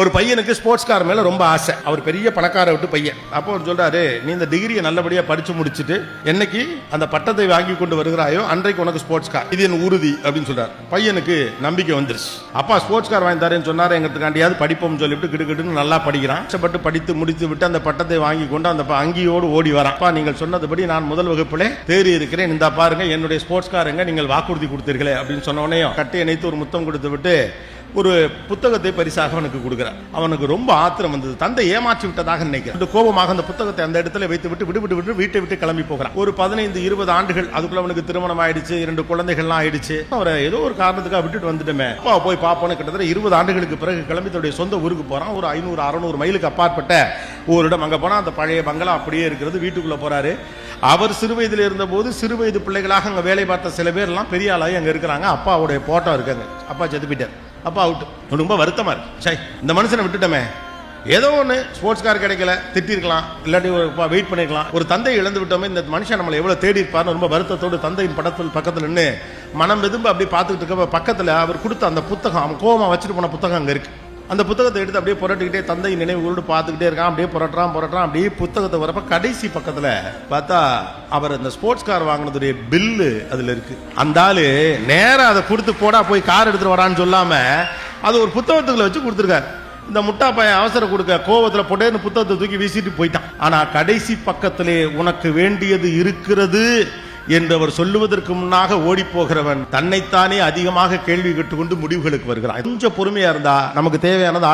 ஒரு பையனுக்கு sports car மேல ரொம்ப ஆசை. அவர் பெரிய பணக்கார விட்டு பையன். அப்போ அவர் சொல்றாரு, நீ இந்த டிகிரியை நல்லபடியா படிச்சு முடிச்சுட்டு என்னைக்கு அந்த பட்டத்தை வாங்கி கொண்டு வருகிறாயோ அன்றைக்கு உனக்கு ஸ்போர்ட்ஸ் கார், இது என் உறுதி அப்படின்னு சொல்றாரு. பையனுக்கு நம்பிக்கை வந்துருச்சு. அப்பா ஸ்போர்ட்ஸ் கார் வாங்கி தரேன்னு சொன்னாரு. எங்கிறதுக்காண்டியாவது படிப்போம்னு சொல்லிவிட்டு கிடுக்கிட்டு நல்லா படிக்கிறான். கஷ்டப்பட்டு படித்து முடித்து விட்டு அந்த பட்டத்தை வாங்கி கொண்டு அந்த அங்கியோடு ஓடி வரான். அப்பா நீங்கள் சொன்னதுபடி நான் முதல் வகுப்பிலே தேறி இருக்கிறேன், இந்த பாருங்க என்னுடைய ஸ்போர்ட்ஸ் காருங்க, நீங்கள் வாக்குறுதி கொடுத்தீர்களே அப்படின்னு சொன்ன உடனே கட்டி இணைத்து ஒரு முத்தம் கொடுத்து விட்டு ஒரு புத்தகத்தை பரிசாக அவனுக்கு கொடுக்கிறார். அவனுக்கு ரொம்ப ஆத்திரம் வந்தது. தந்தை ஏமாற்றி விட்டதாக நினைக்கிறான். கோபமாக அந்த புத்தகத்தை அந்த இடத்துல வைத்து விட்டு விட்டு வீட்டை விட்டு கிளம்பி போகிறான். ஒரு 15-20 ஆண்டுகள் அதுக்குள்ள அவனுக்கு திருமணம் ஆயிடுச்சு, 2 குழந்தைகள்லாம் ஆயிடுச்சு. அவரை ஏதோ ஒரு காரணத்துக்காக விட்டுட்டு வந்துட்டுமே, அப்பா போய் பார்ப்போன்னு கிட்டத்தட்ட 20 ஆண்டுகளுக்கு பிறகு கிளம்பி தன்னுடைய சொந்த ஊருக்கு போறான். ஒரு 500-600 மைலுக்கு அப்பாற்பட்ட ஒரு இடம். அங்க போனா அந்த பழைய பங்களா அப்படியே இருக்கிறது. வீட்டுக்குள்ள போறாரு. அவர் சிறு வயதில் இருந்த போது சிறு வயது பிள்ளைகளாக அங்க வேலை பார்த்த சில பேர் எல்லாம் பெரிய ஆளாகி அங்க இருக்கிறாங்க. அப்பாவுடைய போட்டோ இருக்காங்க. அப்பா செத்து போயிட்டார். அப்பா அவுட். ரொம்ப வருத்தமா இருக்கு. இந்த மனுஷனை விட்டுட்டோமே, ஏதோ ஒன்று ஸ்போர்ட்ஸ் கார் கிடைக்கல, திட்டிருக்கலாம், இல்லாட்டி வெயிட் பண்ணிருக்கலாம். ஒரு தந்தை இழந்து விட்டோமே, இந்த மனுஷன் நம்மளை எவ்வளவு தேடி இருப்பார்னு ரொம்ப வருத்தத்தோடு தந்தையின் படத்தில் பக்கத்தில் நின்று மனம் வெதும்பு அப்படியே பார்த்துக்கிட்டு இருக்க பக்கத்தில் அவர் கொடுத்த அந்த புத்தகம், அவன் கோவமா வச்சுட்டு போன புத்தகம் அங்கே இருக்கு. அந்த புத்தகத்தை எடுத்து அப்படியே புரட்டிக்கிட்டே தந்தை நினைவுகளோடு பார்த்துக்கிட்டே இருக்கான். அப்படியே புரட்டுறான். அப்படியே புத்தகத்தை வரப்ப கடைசி பக்கத்துல பார்த்தா அவர் அந்த ஸ்போர்ட்ஸ் கார் வாங்கினதுடைய பில்லு அதுல இருக்கு. அந்த ஆளு நேரம் அதை கொடுத்து போடா போய் கார் எடுத்துட்டு வரான்னு சொல்லாம அது ஒரு புத்தகத்துக்குள்ள வச்சு கொடுத்துருக்காரு. இந்த முட்டா பையன் அவசரம் கொடுக்க கோவத்துல போட்டேன்னு புத்தகத்தை தூக்கி வீசிட்டு போயிட்டான். ஆனா கடைசி பக்கத்திலே உனக்கு வேண்டியது இருக்கிறது என்று அவர் சொல்லுவதற்கு முன்னாக ஓடி போகிறவன் தன்னைத்தானே அதிகமாக கேள்வி கேட்டுக்கொண்டு முடிவுகளுக்கு வருகிறான். கொஞ்சம் பொறுமையா இருந்தா நமக்கு தேவையானது